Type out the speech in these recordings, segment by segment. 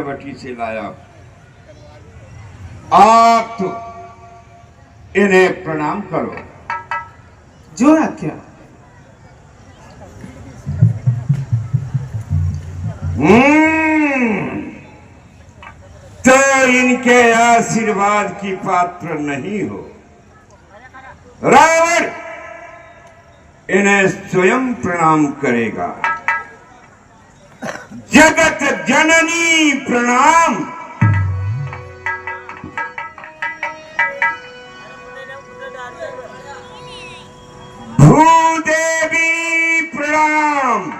पंचवटी से लाया। आप तो इन्हें प्रणाम करो। जो आज्ञा। तो इनके आशीर्वाद की पात्र नहीं हो। रावण इन्हें स्वयं प्रणाम करेगा। जगत जननी प्रणाम। भूदेवी प्रणाम।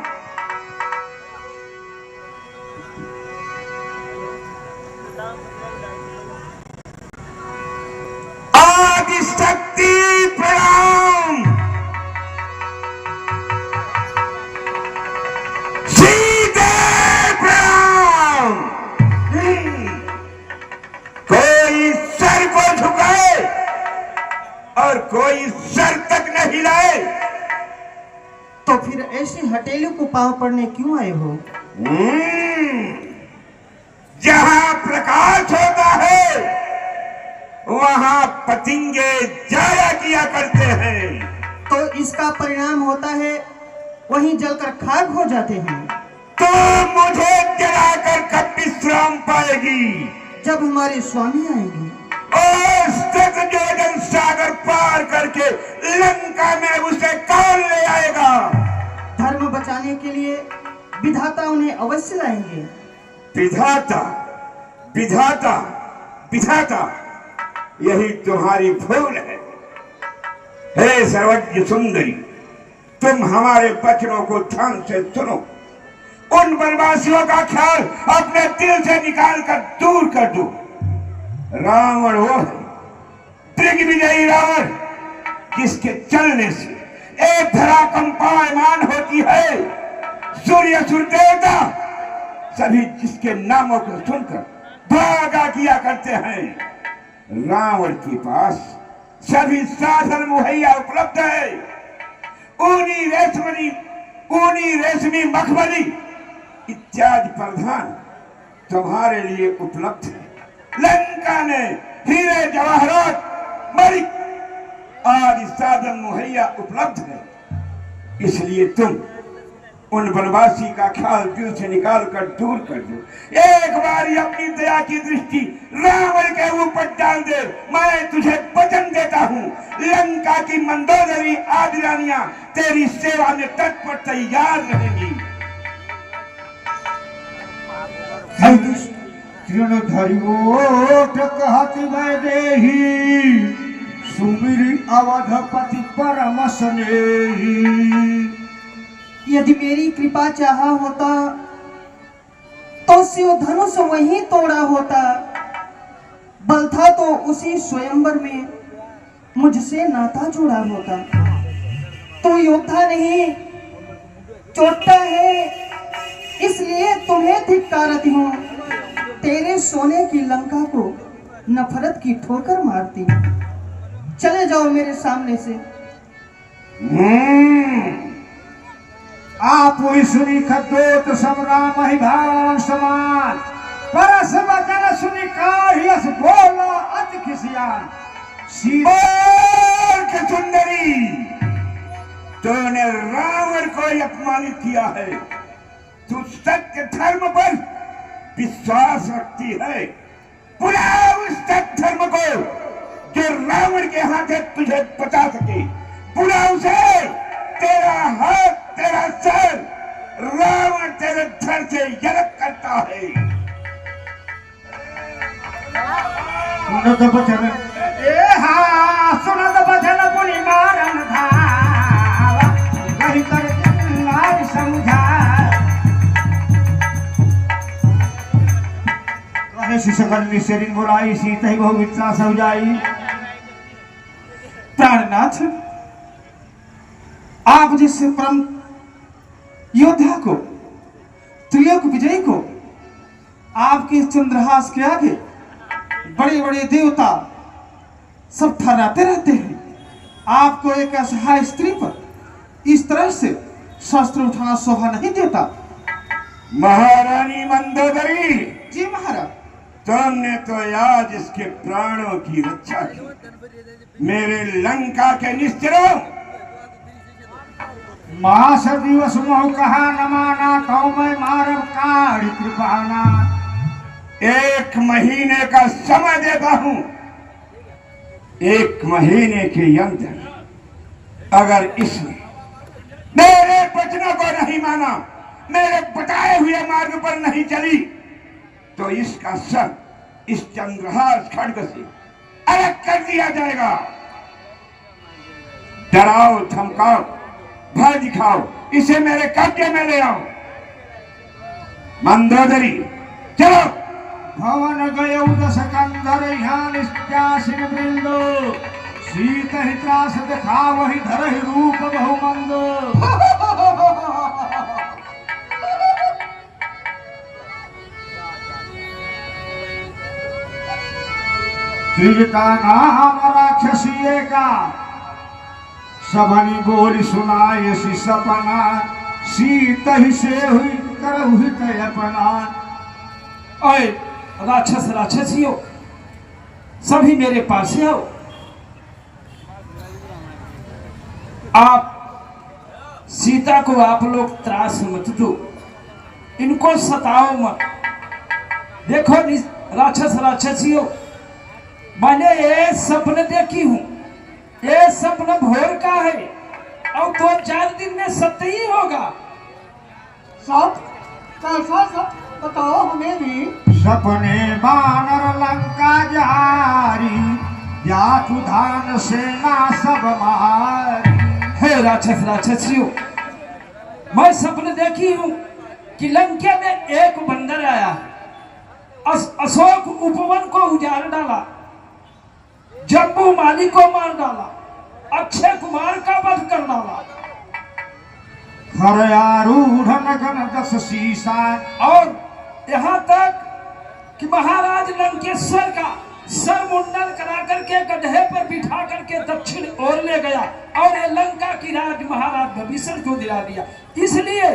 आदिशक्ति प्रणाम। सीते प्रणाम। कोई सर को झुकाए और कोई सर तक न हिलाए। तो फिर ऐसे हटेले को पांव पड़ने क्यों आए हो? जहां प्रकाश होता है वहां पतंगे जाया किया करते हैं। तो इसका परिणाम होता है वहीं जलकर खाक हो जाते हैं। तो मुझे जलाकर कब विश्राम पाएगी? जब हमारे स्वामी आएंगे। और सतजोजन सागर पार करके लंका में उसे कौन ले आएगा? धर्म बचाने के लिए विधाता उन्हें अवश्य लाएंगे। विधाता विधाता विधाता, यही तुम्हारी भूल है। हे सर्वज्ञ सुंदरी, तुम हमारे वचनों को ध्यान से सुनो। उन वनवासियों का ख्याल अपने दिल से निकाल कर दूर कर दो। रावण वो है, दिग्विजयी रावण, जिसके चलने से एक धरा कंपायमान होती है। सूर्य सूर्य देवता सभी जिसके नामों को सुनकर भागा किया करते हैं। रावण के पास सभी साधन मुहैया उपलब्ध है। ऊनी रेशमी मखमली इत्यादि प्रधान तुम्हारे लिए उपलब्ध है। लंका ने हीरे जवाहरात मणिक आदि साधन मुहैया उपलब्ध है। इसलिए तुम उन वनवासी का ख्याल दिल से निकाल कर दूर कर दो। एक बार अपनी दया की दृष्टि रावण के ऊपर डाल दे। मैं तुझे वचन देता हूँ, लंका की मंदोदरी आदि रानियां तेरी सेवा में तत्पर तैयार रहेंगी। तृणधरियोट कहति मैं देही, सुमिरी अवधपति परम स्नेही। यदि मेरी कृपा चाहा होता तो शिव धनुष वहीं तोड़ा होता। बल था तो उसी स्वयंवर में मुझसे नाता जोड़ा होता। तू योद्धा नहीं चोटा है, इसलिए तुम्हें धिक्कारती हूँ। तेरे सोने की लंका को नफरत की ठोकर मारती। चले जाओ मेरे सामने से। आप सुनी खदोत समराम हिभान समान, परस वचन सुनी काढ़ियस बोला अति खिसियान। सुंदरी, तूने रावण को अपमानित किया है। तू सत्य धर्म पर विश्वास रखती है। बुलाओ उस सत्य धर्म को जो रावण के हाथ तुझे बचा सके। बुलाओ उसे। तेरा हाथ तेरा सर रावण तेरे धड़ से यलक करता है। सुनत बचन सुनत बचन पुनि मारन धावा, कही कर नारी समझा। कहे शिशकन मिश्रिन बुलाई, सीत ही बहु मित्रा सब जाई। प्राणनाथ, आप जिस परम योद्धा को, त्रिलोक विजयी को, आपके चंद्रहास के आगे बड़े बड़े देवता सब थर्राते रहते हैं। आपको एक असहाय स्त्री पर इस तरह से शस्त्र उठाना शोभा नहीं देता। महारानी मंदोदरी, जी तुमने तो आज इसके प्राणों की रक्षा की। मेरे लंका के निस्त्रों, मास दिवस मोह कहा न माना तो मैं मारब काढ़ कृपाना। 1 महीने का समय देता हूं। 1 महीने के अंदर अगर इसने मेरे वचनों को नहीं माना, मेरे बताए हुए मार्ग पर नहीं चली, तो इसका सर इस चंद्रहास खड्ग से अलग कर दिया जाएगा। डराओ, धमकाओ, भय दिखाओ, इसे मेरे कब्जे में ले आओ। मंदोदरी, चलो। भवन गयो दस कंधर यहाँ नित्यासीन वृंदो। सीत ही त्रास दिखा वही धर ही रूप बहुमंद। त्रिज का नाम राक्षसीय का सबनी बोली सुनाए सी सपना। सीत ही से हुई करहु हित अपना। ओए राक्षस राक्षसियों, सभी मेरे पास आओ। आप सीता को आप लोग त्रास मत दो, इनको सताओ मत। देखो राक्षस राक्षसियों, मैंने ये सपन देखी हूं। ये सपन भोर का है और 2-4 दिन में सत्य ही होगा। सब कैसा सब बताओ हमें भी। सपने बानर लंका जारी। जातु धान सेना सब मारी। हे राक्षस राक्षसियों, मैं सपने देखी हूं कि लंका में एक बंदर आया, अशोक उपवन को उजाड़ डाला, जम्बू माली को मार डाला, अक्षय कुमार का वध कर डाला, खरयारूढ़ नगन 10 शीशा। और यहाँ तक कि महाराज लंकेश्वर का सर मुंडन करा करके गधे पर बिठा करके दक्षिण ओर ले गया और ये लंका की राज महाराज भविष्य को दिला दिया। इसलिए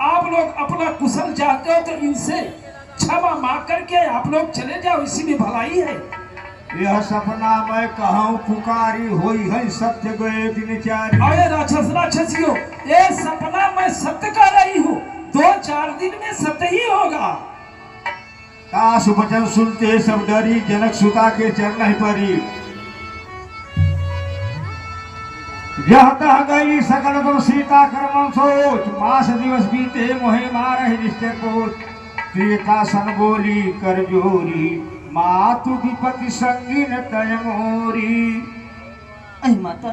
आप लोग अपना कुशल चाहते हो तो इनसे क्षमा मांग करके आप लोग चले जाओ, इसी में भलाई है। यह सपना मैं कहूँ पुकारी होई है सत्य गए दिनचारी। अरे राक्षस राक्षसियों, ये सपना मैं सत्य कर रही हूँ, 2-4 दिन में सत्य ही होगा। काश वचन सुनते सब डरी। जनक सुता के चरण परी। यह तह गई सकल तुम सीता कर्मन सोच। मास दिवस बीते मोहे मारहि निश्चय कोच। प्रियता सन बोली कर जोरी। मातु विपति संगीन तय मोरी। अय माता,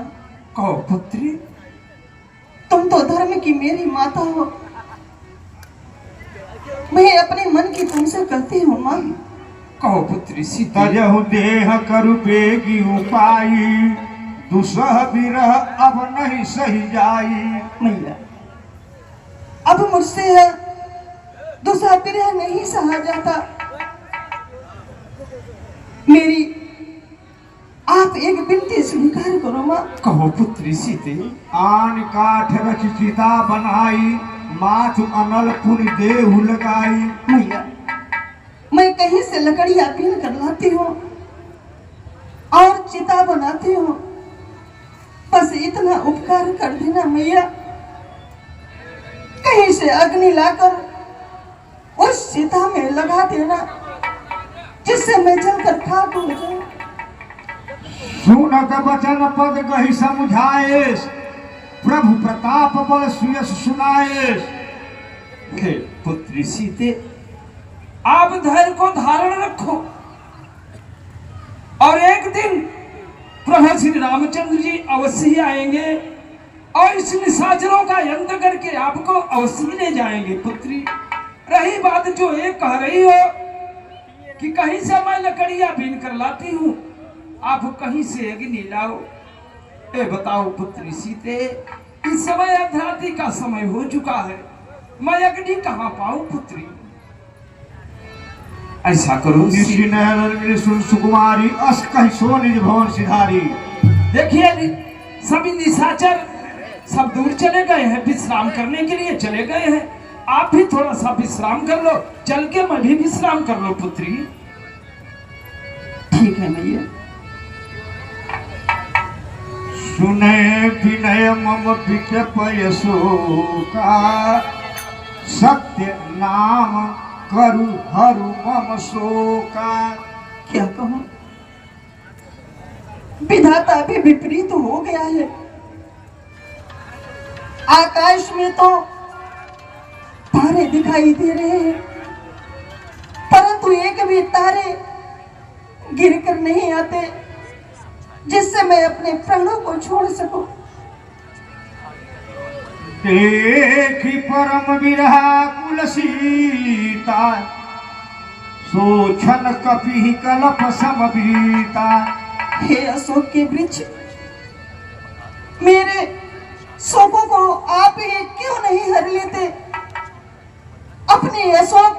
कहो पुत्री, तुम तो धर्म की मेरी माता हो। मैं अपने मन की तुमसे कहती हूँ माँ। कहो पुत्री सीता। तजहु देह करु पेगी उपाई। दुसह बिरह अब नहीं सही जाई। मैया, अब मुझसे है दूसरा विरह नहीं सहा जाता। मेरी आप एक विनती स्वीकार करो माँ। कहो पुत्री सीते। आन काठ रच चिता बनाई। माथ अनल पुनि देहु लगाई। मैया, मैं कहीं से लकड़ियां बीन कर लाती हूँ और चिता बनाती हूँ। बस इतना उपकार कर देना मैया। कहीं से अग्नि लाकर उस चिता में लगा देना, जिससे मैं जलकर खाक हो जाऊं। सुनत बचन पद कही समुझाए। प्रभु प्रताप बल सुयस सुनाए। हे पुत्री सीते, आप धैर्य को धारण रखो और एक दिन प्रभु श्री रामचंद्र जी अवश्य ही आएंगे और इस निशाचरों का अंत करके आपको अवश्य ले जाएंगे। पुत्री, रही बात जो ये कह रही हो कि कहीं से मैं लकड़ियां बीन कर लाती हूँ, आप कहीं से अग्नि लाओ। ए बताओ पुत्री सीते, इस समय अर्धरात्रि का समय हो चुका है, मैं अग्नि कहाँ पाऊं पुत्री? ऐसा करो सुकुमारी अस कही सो निज भवन सिधारी। देखिए सभी निशाचर सब दूर चले गए हैं, विश्राम करने के लिए चले गए हैं। आप भी थोड़ा सा विश्राम कर लो, चल के मैं भी विश्राम कर लो पुत्री। है मैया। सुने विनय मम विज्ञपयसो का सत्य नाम करु हरु मम शोका। क्या कहूं, विधाता भी विपरीत हो गया है। आकाश में तो तारे दिखाई दे रहे हैं, परंतु एक भी तारे गिरकर नहीं आते जिससे मैं अपने प्राणों को छोड़ सकूं। देखी परम विरहा कुल सीता सोचन कपि कलप समबीता। हे अशोक के वृक्ष, मेरे शोकों को आप ही क्यों नहीं हर लेते? अपने अशोक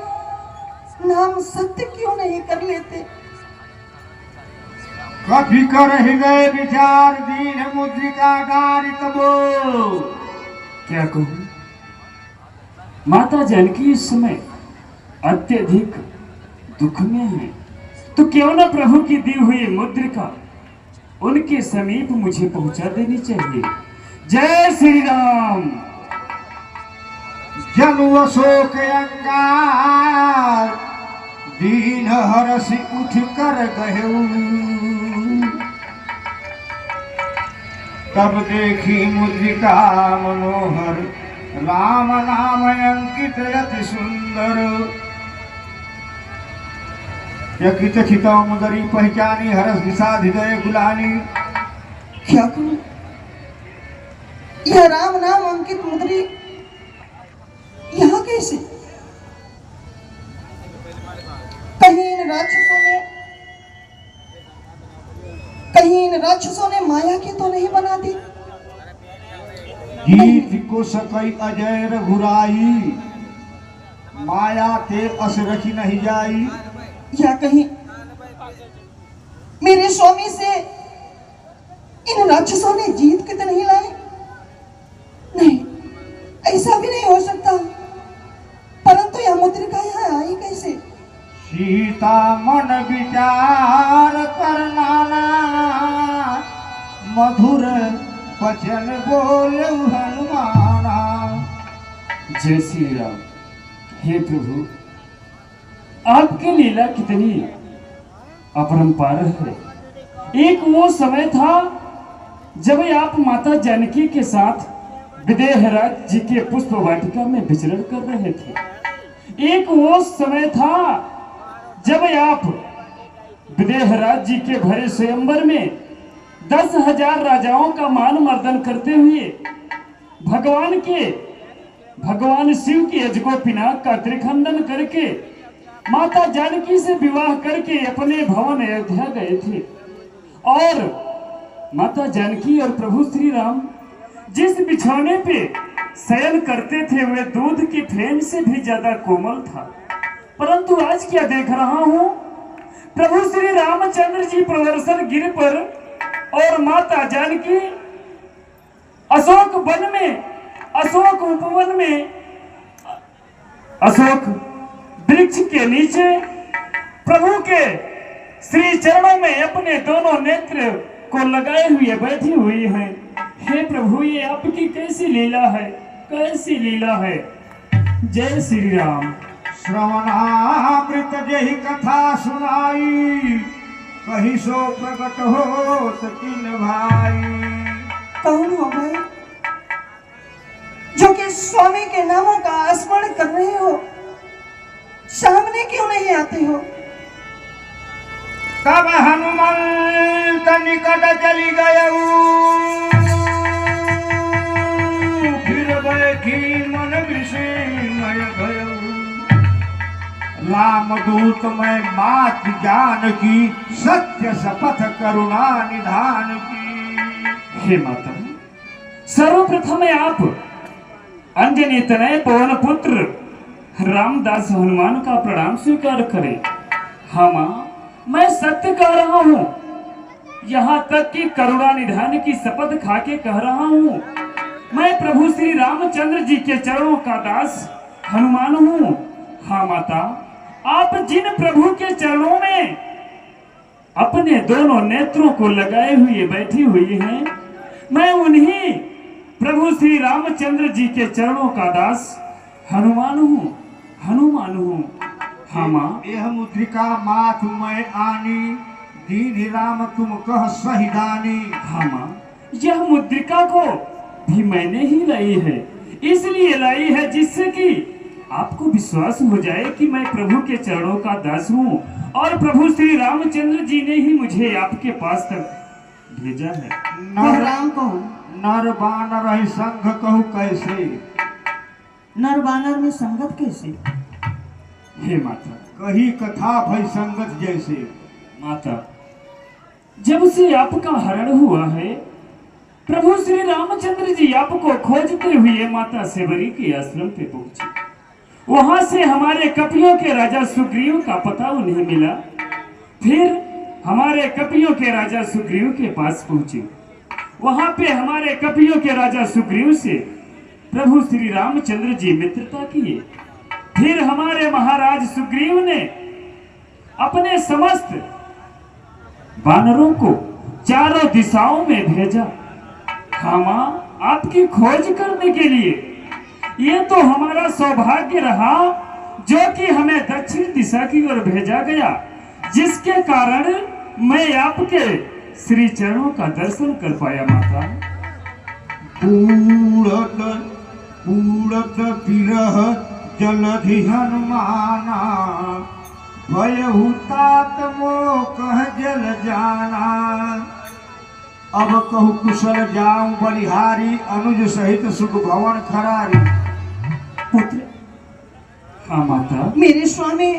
नाम सत्य क्यों नहीं कर लेते? कभी कर ही गए विचार दीन मुद्रिका डारित बो। क्या कहूं, माता जानकी इस समय अत्यधिक दुख में है, तो क्यों न प्रभु की दी हुई मुद्रिका उनके समीप मुझे पहुंचा देनी चाहिए। जय श्री राम। जनु अशोक अंगार दीन हरसि उठ कर गहेऊ। तब देखी मुद्रिका मनोहर राम नाम अंकित अति सुंदर। यकित चितौ मुदरी पहचानी हरस विषाद हृदय गुलानी। क्या कहूं, यह राम नाम अंकित मुद्री यहाँ कैसे? कहीं इन राक्षसों ने माया की तो नहीं बना दी? गीत को सकई अजय रघुराई माया ते अस रखी नहीं जाई। या कहीं मेरे स्वामी से इन राक्षसों ने जीत के तो नहीं लाए? नहीं, ऐसा भी नहीं हो सकता। परंतु यह मुद्रिका यहाँ आई कैसे? सीता मन विचार करना मधुर वचन बोले हनुमाना। जय श्री राम। हे प्रभु, आपकी लीला कितनी अपरंपार है। एक वो समय था जब आप माता जानकी के साथ विदेहराज जी के पुष्प वाटिका में विचरण कर रहे थे। एक वो समय था जब आप विदेहराज जी के भरे स्वयंवर में 10,000 राजाओं का मान मर्दन करते हुए भगवान शिव के अजगो पिनाक का त्रिखंडन करके माता जानकी से विवाह करके अपने भवन अयोध्या गए थे। और माता जानकी और प्रभु श्री राम जिस बिछौने पे शयन करते थे वे दूध की फ्लेम से भी ज्यादा कोमल था। परंतु आज क्या देख रहा हूं, प्रभु श्री रामचंद्र जी प्रदर्शन गिर पर और माता जानकी अशोक वन में, अशोक उपवन में, अशोक वृक्ष के नीचे प्रभु के श्री चरणों में अपने दोनों नेत्र को लगाए हुए बैठी हुई है। हे प्रभु, ये आपकी कैसी लीला है, कैसी लीला है। जय श्री राम। श्रवणामृत जही कथा सुनाई कहीं सो प्रकट हो किन भाई। कौन हो भाई जो कि स्वामी के नामों का स्मरण कर रहे हो? सामने क्यों नहीं आते हो? तब हनुमंत निकट चली गए फिर बैठी मन विषय गयऊ। रामदूत में मात जान की सत्य शपथ करुणा निधान की। हे माता, सर्वप्रथम आप अंजनी तनय पवन पुत्र रामदास हनुमान का प्रणाम स्वीकार करें। हाँ माँ, मैं सत्य कह रहा हूँ, यहाँ तक कि करुणा निधान की शपथ खा के कह रहा हूँ। मैं प्रभु श्री रामचंद्र जी के चरणों का दास हनुमान हूँ। हाँ माता, आप जिन प्रभु के चरणों में अपने दोनों नेत्रों को लगाए हुए बैठी हुई हैं। मैं उन्हीं प्रभु श्री रामचंद्र जी के चरणों का दास हनुमान हूँ, हनुमान हूँ। हाँ माँ। यह मुद्रिका माथ मैं आनी, दीन राम तुम कह सहिदानी। हाँ माँ, यह मुद्रिका को भी मैंने ही लाई है, इसलिए लाई है जिससे कि आपको विश्वास हो जाए कि मैं प्रभु के चरणों का दास हूँ और प्रभु श्री रामचंद्र जी ने ही मुझे आपके पास तक भेजा है। वह राम कौन? नर बानर संघ कहू कैसे, नर बानर में संगत कैसे? हे माता, कही कथा भई संगत जैसे। माता, जब से आपका हरण हुआ है, प्रभु श्री रामचंद्र जी आपको खोजते हुए माता सेवरी के आश्रम पे पहुंचे। वहां से हमारे कपियों के राजा सुग्रीव का पता उन्हें मिला। फिर हमारे कपियों के राजा सुग्रीव के पास पहुंचे। वहां पे हमारे कपियों के राजा सुग्रीव से प्रभु श्री रामचंद्र जी मित्रता किए। फिर हमारे महाराज सुग्रीव ने अपने समस्त वानरों को चारों दिशाओं में भेजा। हाँ माँ, आपकी खोज करने के लिए। ये तो हमारा सौभाग्य रहा जो कि हमें दक्षिण दिशा की ओर भेजा गया, जिसके कारण मैं आपके श्री चरणों का दर्शन कर पाया। माता, उड़त उड़त बिरह जलधि हनुमाना, भयहु तात मोह कह जल जाना। अब कहु कुशल जाऊं बलिहारी, अनुज सहित सुख भवन खरारी। पुत्र, हाँ माता, मेरे स्वामी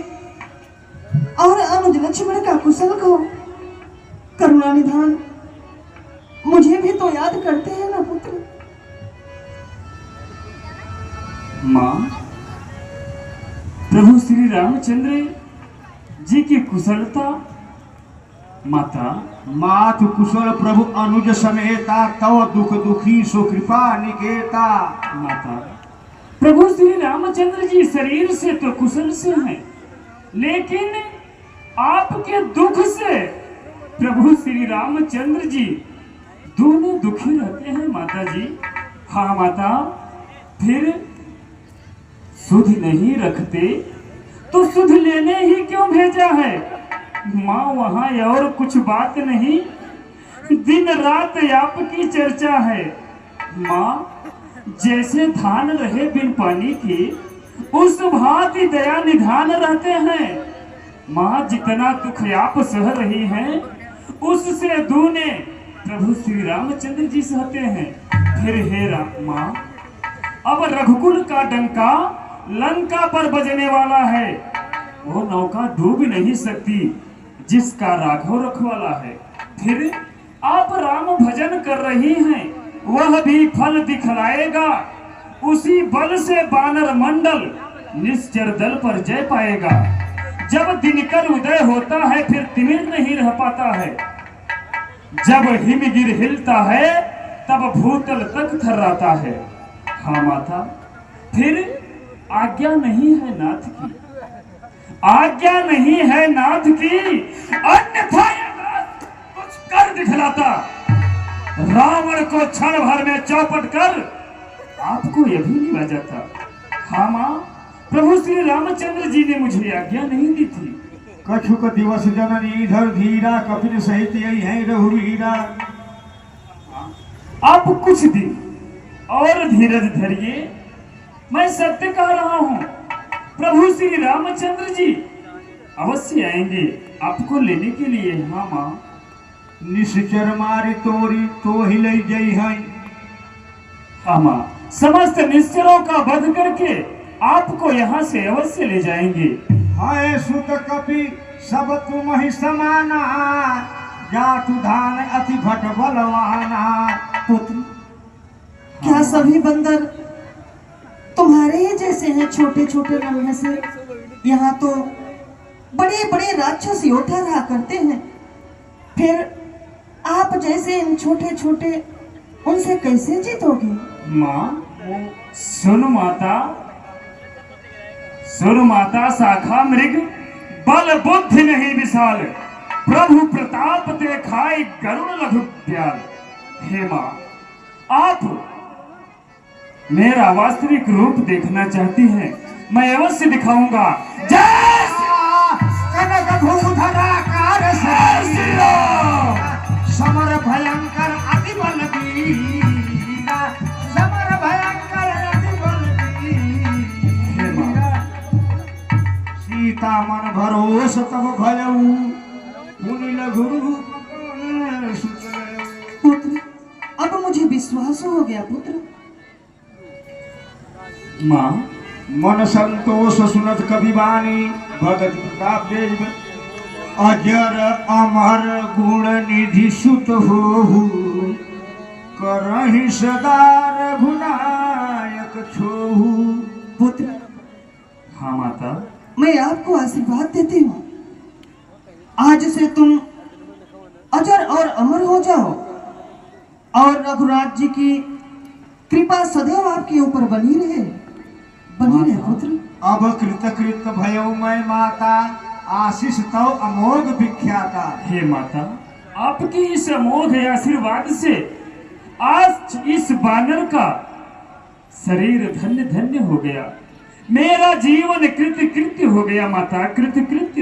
और अनुज लक्ष्मण का कुशल कहो, करुणा निधान मुझे भी तो याद करते हैं ना पुत्र। माँ, प्रभु श्री रामचंद्र जी की कुशलता। माता, मात कुशल प्रभु अनुज समेता, तव दुख दुखी सो कृपा निकेता। माता, प्रभु श्री रामचंद्र जी शरीर से तो कुशल से हैं, लेकिन आपके दुख से प्रभु श्री रामचंद्र जी दोनों दुखी रहते हैं। माता जी, हाँ माता, फिर सुध नहीं रखते तो सुध लेने ही क्यों भेजा है? माँ, वहाँ और कुछ बात नहीं, दिन रात आपकी चर्चा है। माँ, जैसे धान रहे बिन पानी के, उस भांति दया निधान रहते हैं। माँ, जितना दुख आप सह रही हैं, उससे दूने प्रभु श्री रामचंद्र जी सहते हैं। फिर हे माँ, अब रघुकुल का डंका लंका पर बजने वाला है। वो नौका डूब नहीं सकती जिसका राघव रखवाला है। फिर आप राम भजन कर रही हैं, वह भी फल दिखलाएगा। उसी बल से बानर मंडल निश्चर दल पर जय पाएगा। जब दिनकर उदय होता है, फिर तिमिर नहीं रह पाता है। जब हिमगिर हिलता है, तब भूतल तक थर्राता है। हाँ माता, फिर आज्ञा नहीं है नाथ की, आज्ञा नहीं है नाथ की, अन्यथा कुछ कर दिखलाता। रावण को क्षण भर में चौपट कर आपको यह भी नहीं जाता। हाँ माँ, प्रभु श्री रामचंद्र जी ने मुझे आज्ञा नहीं दी थी। कछुक दिवस जननी इधर धीरा, कपिल सहित यही है रघुवीरा। आप कुछ दिन और धीरज धरिए, मैं सत्य कह रहा हूँ। प्रभु श्री रामचंद्र जी अवश्य आएंगे आपको लेने के लिए। हाँ माँ, निश्चर मारी तोरी तो हिलई जई है। हाँ माँ, समस्त निश्चरों का वध करके आपको यहाँ से अवश्य ले जाएंगे। हाय सुत कपि सब तुम ही समाना, जातु धान अति भट बलवाना। पुत्र, क्या सभी बंदर तुम्हारे ही जैसे हैं, छोटे छोटे लम्हे से? यहाँ तो बड़े बड़े राक्षस योद्धा रहा करते हैं, फिर आप जैसे इन छोटे छोटे उनसे कैसे जीतोगे? माँ, सुन माता, सुन माता, शाखा मृग बल बुद्धि नहीं विशाल। प्रभु प्रताप देखाए गरुड़ लघु ब्याल। हे मां, आप मेरा वास्तविक रूप देखना चाहती हैं, मैं अवश्य दिखाऊंगा। जय कनक भूधराकार श्री राम। समर भयंकर अति बलवीरा, समर भयंकर अति बलवीरा। सीता मन भरोस तब भयऊ, मुनि लघु पुत्र, अब मुझे विश्वास हो गया पुत्र। मां, मन संतोष सुनत कवि वाणी, भगत प्रताप देव अजर अमर गुण निधि सुत होहु, करहि सदा रघुनायक छोहु। पुत्र, हाँ माता, मैं आपको आशीर्वाद देती हूँ। आज से तुम अजर और अमर हो जाओ और रघुराज जी की कृपा सदैव आपके ऊपर बनी रहे पुत्र। अब कृत भयो मैं माता, आशीष तव अमोघ विख्याता। हे माता, आपकी इस अमोघ आशीर्वाद से आज इस बानर का शरीर धन्य धन्य हो गया, मेरा जीवन कृत्य कृत्य हो गया माता, कृत्य कृत्य।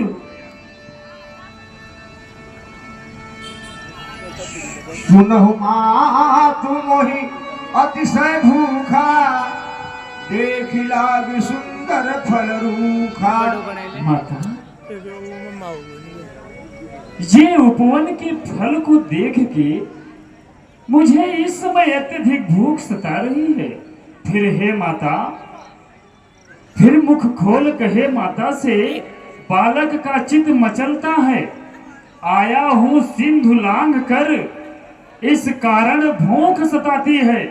सुनहु मातु मोहि अतिशय भूखा, देख लाग सुंदर फल रूखा। माता, ये उपवन के फल को देख के मुझे इस समय अत्यधिक भूख सता रही है। फिर हे माता, फिर मुख खोल कहे माता से, बालक का चित मचलता है, आया हूं सिंधु लांघ कर, इस कारण भूख सताती है।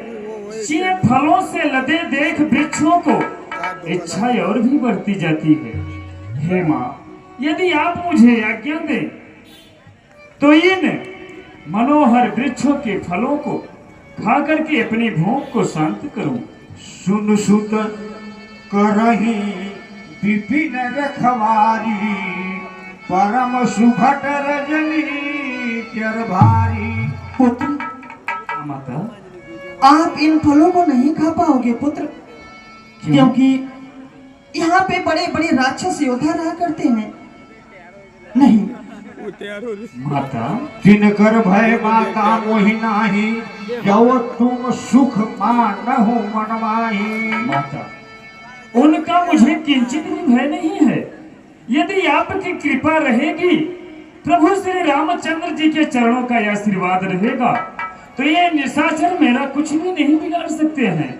ये फलों से लदे देख वृक्षों को इच्छा और भी बढ़ती जाती है। हे मां, यदि आप मुझे आज्ञा दें तो इन मनोहर वृक्षों के फलों को खा करके अपनी भूख को शांत करूं। सुन सुत करही विपिन रखवारी, परम सुभट रजनी कर भारी। पुत्र, माता, आप इन फलों को नहीं खा पाओगे पुत्र, क्योंकि यहाँ पे बड़े बड़े राक्षस योद्धा रहा करते हैं। नहीं माता, तिनकर भय माता मोहि नाही, जो तुम सुख मानहु मन माही। माता, उनका मुझे किंचित भी भय नहीं है। यदि आपकी कृपा रहेगी, प्रभु श्री रामचंद्र जी के चरणों का आशीर्वाद रहेगा, तो ये निशाचर मेरा कुछ भी नहीं बिगाड़ सकते हैं।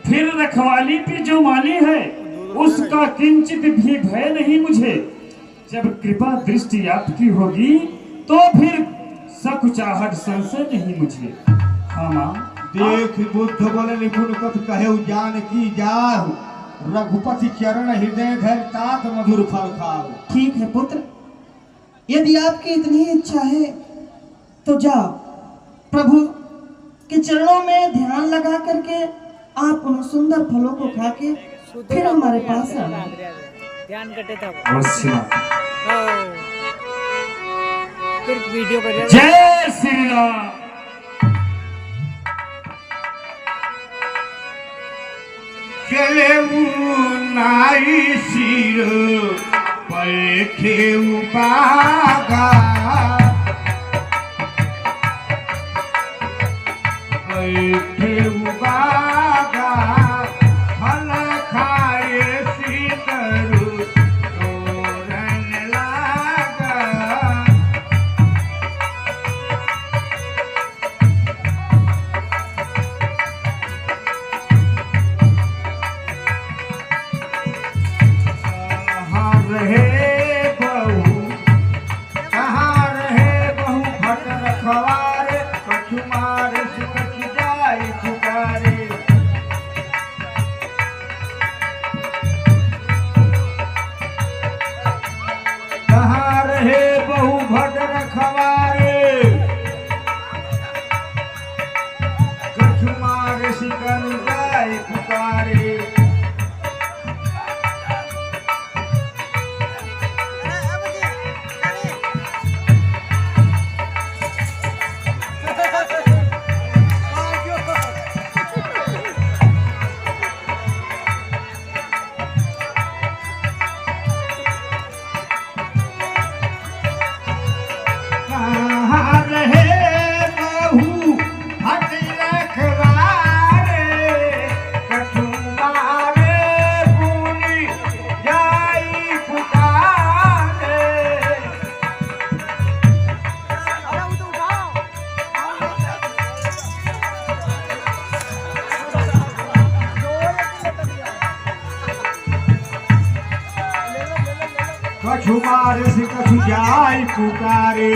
फिर रखवाली पे जो माली है, उसका किंचित भी भय नहीं मुझे। जब कृपा दृष्टि आपकी होगी तो फिर सकुचाहट संशय नहीं मुझे। हाँ मां, देख बुद्ध बल निपुण कथ कहे जान की जाहु, रघुपति चरण हृदय धर तात मधुर फल खाओ। ठीक है पुत्र, यदि आपकी इतनी इच्छा है तो जाओ, प्रभु के चरणों में ध्यान लगा करके आप उन सुंदर फलों को खा के फिर हमारे पास आना। ध्यान कटे था अवश्य माता। फिर वीडियो कर जय श्री राम। चले नाई सिर पैठे उपागा, पैठे उपागा, फल खाए सीतरु तोरण लागा। कहाँ रहे बहु भट रखवारे, कछु मारे से कछु जाए पुकारे। कहाँ रहे बहु भट रखवारे, कछु मारे से कछु जाए पुकारे। द्वार से कछु जाय पुकारे।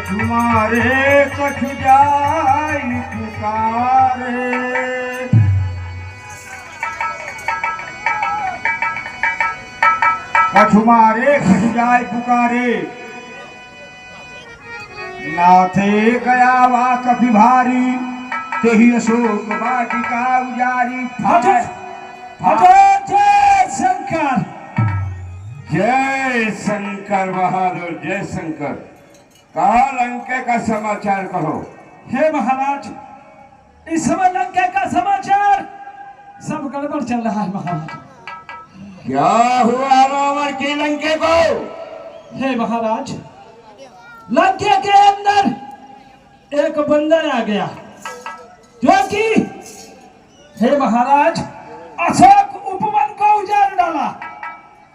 तुम्हारे कछु जाय पुकारे। कछुमारे कछु जाय पुकारे, नाथे गया वा कभी भारी, तेहि अशोक वाटिका उजारी। जय शंकर, जय शंकर बहादुर, जय शंकर। कहा लंके का समाचार कहो। हे महाराज, इस समय लंका का समाचार सब गड़बड़ चल रहा है महाराज। क्या हुआ रावण की लंके को? हे महाराज, लंका के अंदर एक बंदर आ गया जो कि हे महाराज अशोक उपवन को उजाड़ डाला,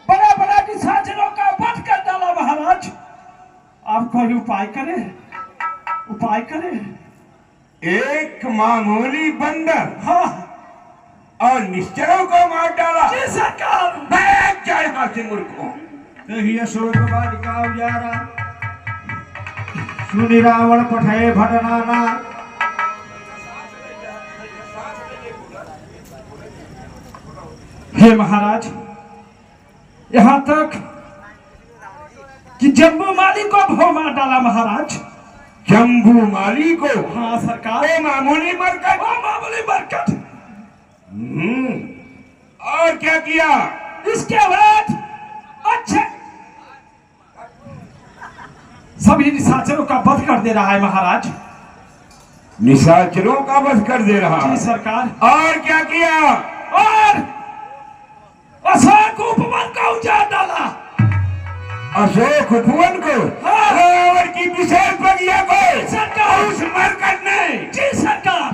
बड़ा बड़ा निशाचरों का वध कर डाला। महाराज आप कोई उपाय करें, उपाय करें। एक मामूली बंदर हाँ, और निश्चरों को मार डाला। जी सरकार। बैठ जाए यहाँ से मूर्खों। तेहि अशोक वाटिका उजारा, सुनि रावण पठे भटनाना। हे महाराज, यहाँ तक कि जम्बू माली को भो मार डाला। महाराज जम्बू माली को? हाँ सरकार। वो मामूली मरकट? वो मामूली मरकट। और क्या किया? इसके बाद अच्छे सभी निशाचरों का वध कर दे रहा है महाराज। निशाचरों का वध कर दे रहा? जी सरकार। और क्या किया? और अशोक उपवन को उजाड़ डाला। अशोक उपवन को? हाँ। रावण की विशेष बगिया को? सरकार। उस मरकट ने? जी सरकार।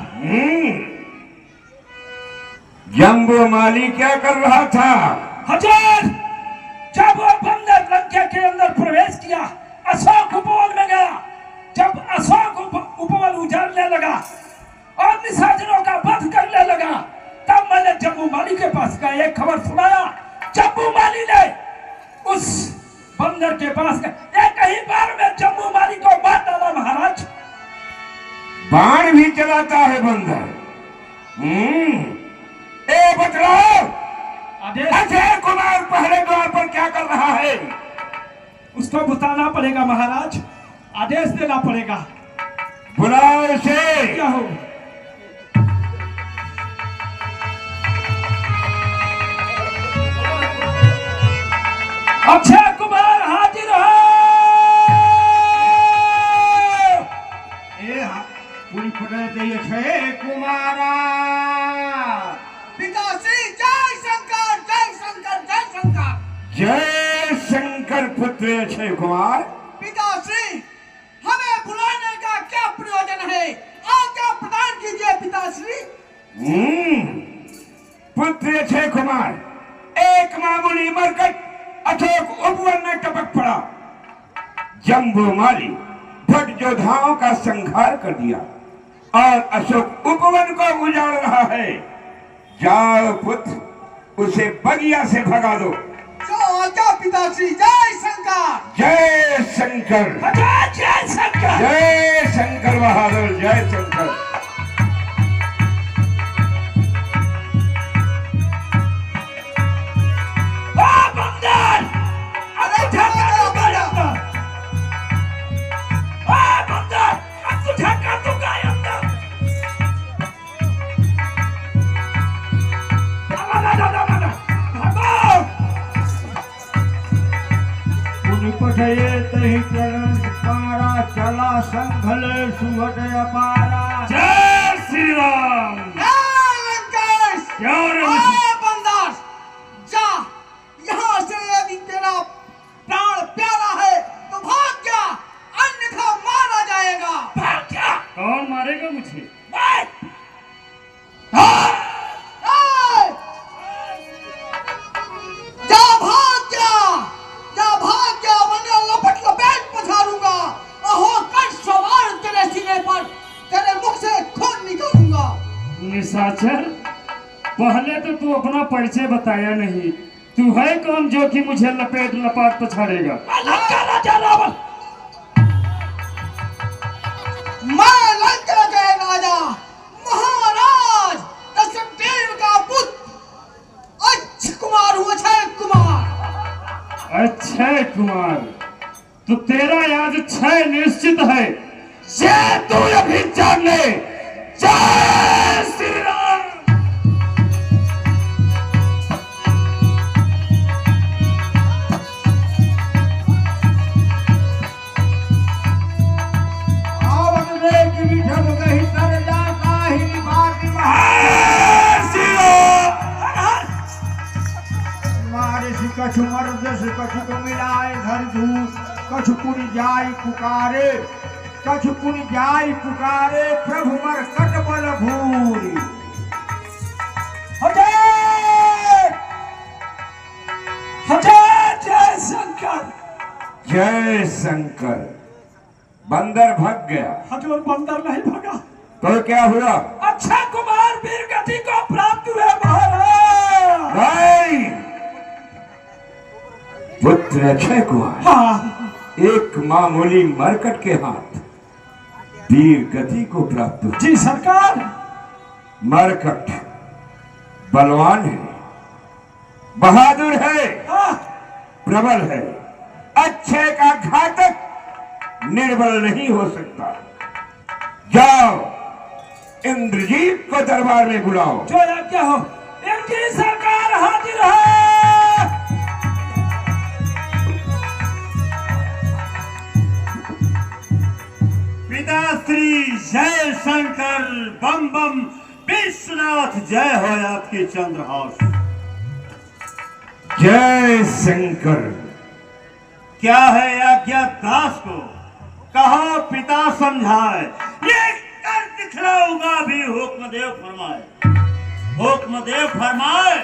जम्बू माली क्या कर रहा था? हजार जब वो बंदर लंका के अंदर प्रवेश किया, अशोक उपवन में गया। जब अशोक उपवन उजाड़ने लगा और निशाचरों का वध करने लगा, तब मैंने जम्बू माली के पास का एक खबर सुनाया। जम्बू माली ने उस बंदर के पास का एक ही बार में जम्बू माली को मार डाला। महाराज बाण भी चलाता है बंदर। ए बतलाओ, अजय कुमार पहले द्वार पर क्या कर रहा है? उसको बताना पड़ेगा महाराज, आदेश देना पड़ेगा। बुलाओ उसे। क्या हो? अक्षय कुमार हाजिर हो। पूरी पकड़ दिए छे कुमारा। पिताश्री जय शंकर, जय शंकर, जय शंकर। जय शंकर पुत्र अक्षय कुमार। पिताश्री, हमें बुलाने का क्या प्रयोजन है? आज्ञा प्रदान कीजिए पिताश्री। पुत्र अक्षय कुमार, एक मामूली मरकट अशोक उपवन में टपक पड़ा। जम्बू माली भट योद्धाओं का संहार कर दिया और अशोक उपवन को उजाड़ रहा है। जाओ पुत्र, उसे बगिया से भगा दो। जो आज्ञा पिताश्री। जय शंकर, जय शंकर, जय शंकर, जय शंकर बहादुर, जय शंकर। बंदर, अरे झटका बंदर, बंदर, अब तो झटका तो गया। सुहट अपारा। जय श्री राम। लंकेश क्या रे बंदर, जा यहाँ से, यदि तेरा प्राण प्यारा है तो भाग जा, अन्यथा मारा जाएगा। भाग जा। कौन मारेगा मुझे? भाग जा, वरना लपट लपेट पछाड़ूंगा। अहो कर सवार तेरे सीने पर, तेरे मुख से खून निकालूंगा। निशाचर, पहले तो तू अपना परिचय बताया नहीं। तू है कौन जो कि मुझे लपेट लपाट पछाड़ेगा? लंका राजा रावण। मैं लंका के राजा महाराज दशरथ का पुत्र अक्षय कुमार हूँ। अक्षय कुमार। अक्षय कुमार, तो तेरा आज क्षय निश्चित है। ये तू अभी जान ले। जय श्री राम। आवत देख विठल कही तर जाता ही बात मारे से कछु मर्द से कछु को मिलाए धर धूस, कछु पुनि जाई पुकारे, कछु पुनि जाई पुकारे, प्रभु मर कट बल भूरी। जय शंकर। जय शंकर। बंदर भाग गया हजूर, बंदर नहीं भागा। तो क्या हुआ? अक्षय कुमार वीर गति को प्राप्त हुए महाराज। नहीं, पुत्र अक्षय कुमार हाँ, एक मामूली मरकट के हाथ वीर गति को प्राप्त हुआ। जी सरकार। मरकट बलवान है, बहादुर है, हाँ, प्रबल है। अक्षय का घातक निर्बल नहीं हो सकता। जाओ, इंद्रजीत को दरबार में बुलाओ। जो आज्ञा हो। इनकी सरकार हाजिर है। पिता श्री जय शंकर बम बम विश्वनाथ जय हो आपकी चंद्रहास। जय शंकर। क्या है आज्ञा दास को, कहा पिता समझाए, ये कर दिखलाऊंगा भी हुक्मदेव फरमाए। हुक्मदेव फरमाए,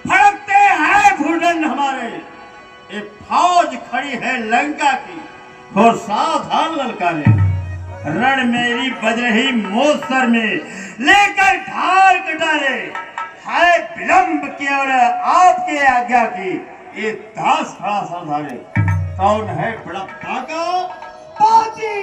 फड़कते हैं भूडन हमारे, ये फौज खड़ी है लंका की, और सावधान ललकारे। रण मेरी बज रही मोसर में, लेकर ढाल कटारे, है विलंब केवल आपके आज्ञा की, ये दास खड़ा साधारे। कौन है बड़ा पाका? बाजी